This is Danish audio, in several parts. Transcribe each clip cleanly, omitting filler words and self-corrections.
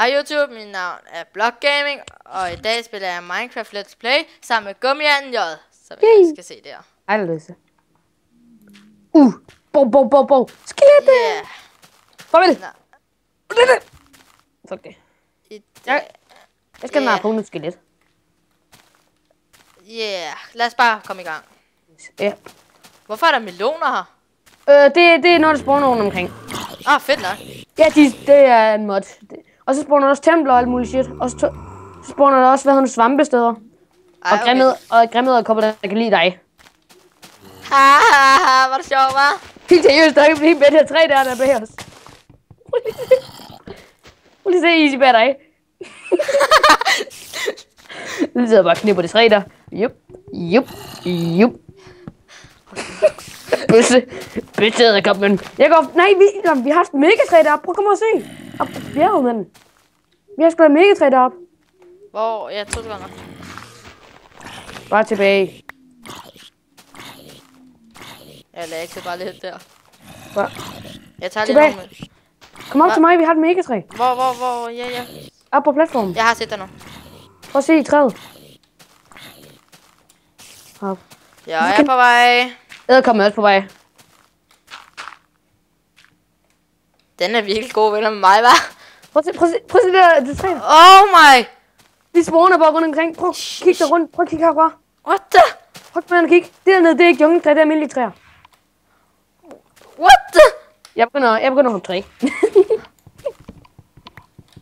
Hej YouTube, mit navn er Block Gaming, og i dag spiller jeg Minecraft Let's Play sammen med Gummianden J, som jeg skal se der. Ej, det løser. Bo. Skelet! Yeah. Farvel! Fuck det. Jeg skal have på et skelet. Yeah, lad os bare komme i gang. Ja. Hvorfor er der meloner her? Det er noget, der spawner rundt omkring. Fedt nok. Ja, det er en mod. Og så spawner der også templer og alt muligt shit. Og så spawner der også, svampesteder. Og grimmede og kopper, der kan lide dig. Haha, var det sjovt, hva'? Helt seriøst, der er ikke med her 3 der bag os. Prøv lige se Easy bag dig. Nu sidder bare og knipper det 3 der. Jup. Bøsse æderkoppen. Jeg går... Nej, vi har et megatræ deroppe. Prøv at komme og se. Op på bjerget, mand. Vi har sgu da et megatræ deroppe. Hvor? Ja, 2 gange. Bare tilbage. Jeg lader ikke bare lidt der. Bare. Jeg tager tilbage. Lige nogle... Kom op til mig, vi har et megatræ. Hvor? Ja. Op på platformen. Jeg har set dig nu. Prøv at se i træet. Op. Jeg er på vej. Æderkoppen er også på vej. Den er virkelig god venner med mig, hva'? Prøv at se det træ. Oh my! De spawner bare rundt omkring. Prøv at kigge der rundt. Prøv at kigge herfra. What the? Prøv at kigge. Det dernede, det er ikke jungletræ, det er almindelige træer. What the? Jeg begynder at hoppe træ.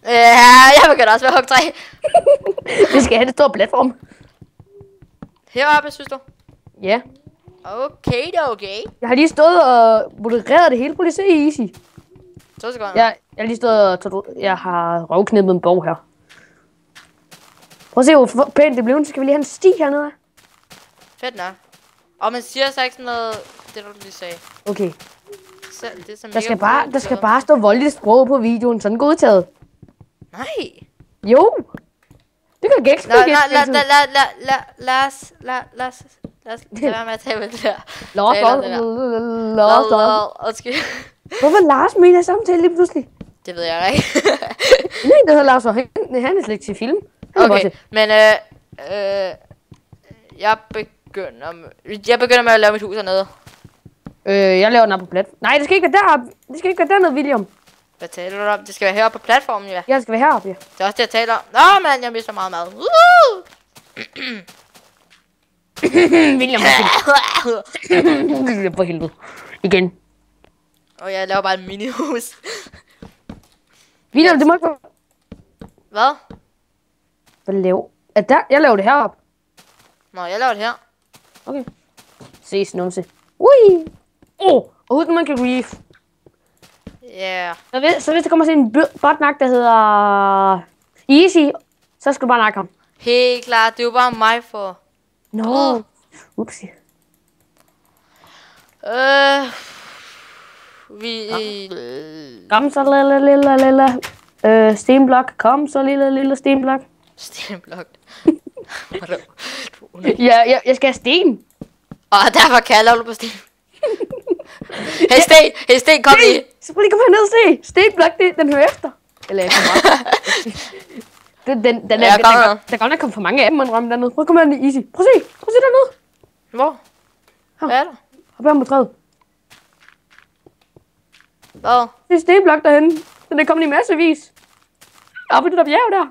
Ja, jeg begynder også ved at hugge træ. Vi skal have det store platform. Heroppe, synes du? Ja. Okay. Jeg har lige stået og modereret det hele. Prøv lige se Easy. 2 sekunder. Jeg har lige stået og jeg har røvknippet en bog her. Prøv at se, hvor pænt det blev. Så skal vi lige have en sti hernede. Fedt nok. Og man siger så ikke sådan noget, det du lige sagde. Okay. Selv det, som der skal bare stå voldeligt sprog på videoen. Sådan godtaget. Nej. Jo. Det kan ikke lad os lad være med at tage med det der. Undskyld. Hvorfor Lars mener samtale lige pludselig? Det ved jeg ikke. Nej, det hedder Lars, og han er slet ikke til film. Okay, men jeg begynder med at lave mit hus hernede. Jeg laver den op på platformen. Nej, det skal ikke være deroppe. Det skal ikke være dernede, William. Hvad taler du om? Det skal være heroppe på platformen, ja. Ja, det skal være heroppe, ja. Det er også det, jeg taler om. Nå, mand, jeg mister meget mad. William, for helvede. Igen. Og jeg laver bare et minihus. William, det må ikke være... Hvad? Hvad laver... Jeg laver det heroppe. Nå, jeg laver det her. Okay. Ses, numse. Ui! Og husk, man kan reef. Ja. Så hvis der kommer sådan en botnak, der hedder Easy, så skal du bare nakke ham. Helt klart, det er jo bare mig for... Nå. Upsi. Kom så lille. Stenblok. Kom så lille stenblok. Stenblok. Ja, jeg skal have sten. Og derfor kalder du på sten. Hey sten, kom lige. Så prøv lige komme herned og se. Stenblok, den hører efter. Eller efter mig. Der kan komme for mange af dem, man rammer dernede. Prøv at komme herned, Easy. Prøv at se dernede. Hvor? Hvad er der? Hop her på træet. Hvad? Det er stenblok derhenne. Den er kommet i massevis. Op i det der bjerg der.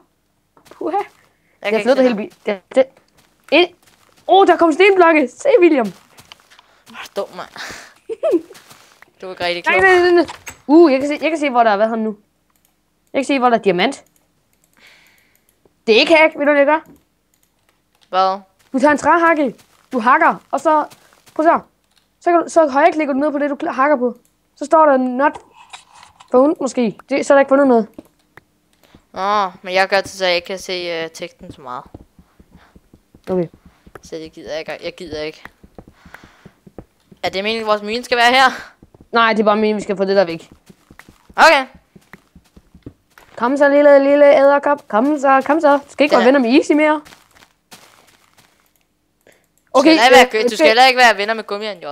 Puha. Jeg flytter hele bilen. Der kom stenblokke. Se, William. Hvor er du dum, mand. Du er ikke rigtig klog. Nej. Jeg kan se, hvor der er hvad nu. Jeg kan se, hvor der er diamant. Det er ikke hack, ved du det gør? Hvad? Du tager en træhakke. Du hakker, og så... Prøv så højreklikker du ned på det, du hakker på. Så står der not found måske. Så er der ikke fundet noget. Men jeg gør det, så jeg ikke kan se teksten så meget. Okay. Så jeg gider ikke. Er det meningen, at vores mine skal være her? Nej, det er bare meningen, vi skal få det der væk. Okay. Kom så, lille æderkop. Kom så. Du skal ikke være venner med Easy mere. Okay, du skal heller ikke være venner med Gummianden J.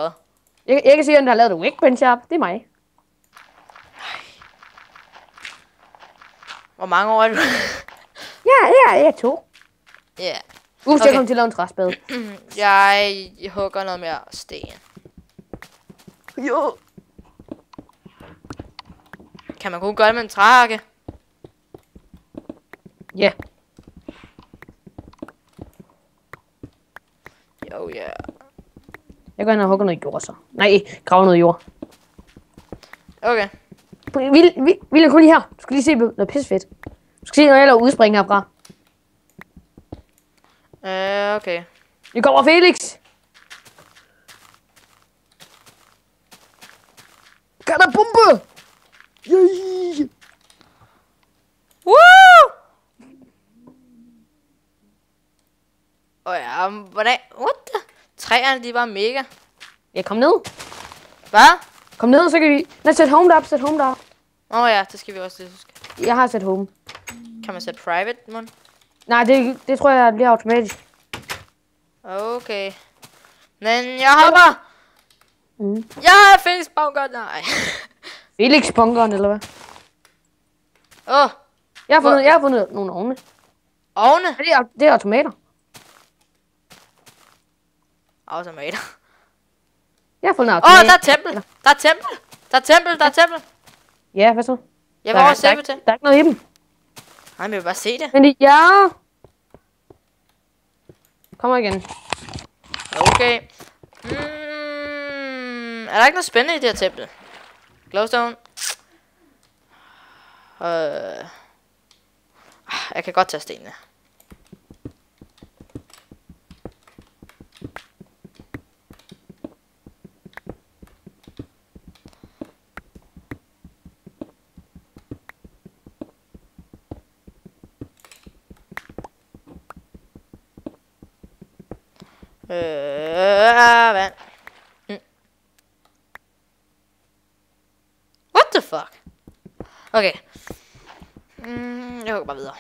Jeg kan se, at der har lavet et workbench op. Det er mig. Hvor mange år er du? Ja, jeg er 2. Ja. Ups, Okay. jeg kom til at lave en træspade. Jeg hugger noget mere sten. Jo. Kan man kun gøre det med en træhakke? Ja. Jo, ja. Jeg går ind og hugger noget jord så. Nej, grave noget jord. Okay. William, kom lige her. Du skal lige se noget pissefedt. Du skal se, når jeg laver udspring herfra. Okay. Det kommer Felix. Kan der bombe? Yeah. Woo! Ja, hvordan? What the? Træerne, de var mega. Ja, kom ned. Hvad? Kom ned, så kan vi... Lad os sætte home derop, sæt home derop. Ja, det skal vi også lige huske. Jeg har sat home. Kan man sætte private, mon? Nej, det tror jeg bliver automatisk. Okay. Men jeg hopper! Jeg har Felix bunker, nej. Felix bunkeren, eller hvad? Jeg har fundet nogle ovne. Ovne? Ja, det er automater. Automater. Jeg har fundet automater. Der er tempel! Der er tempel! Ja, hvad så? Jeg vil også se på til. Der er ikke noget i dem. Nej, men jeg vil bare se det. Men ja. Kommer igen. Okay. Er der ikke noget spændende i det her tempel? Glowstone. Jeg kan godt tage stenene. Vand. What the fuck? Okay. Jeg hugger bare videre.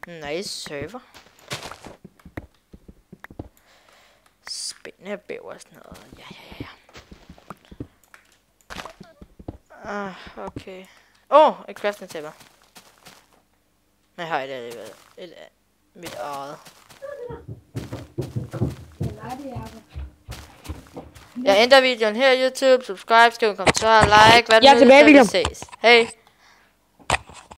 Nice server. Spændende bæver og sådan noget. Ja. Okay. Et crafting table. Men jeg har mit eget. Jeg ændrer videoen her, YouTube, subscribe, skriv en kommentar, like, hvad det nu, så vi ses. Hej!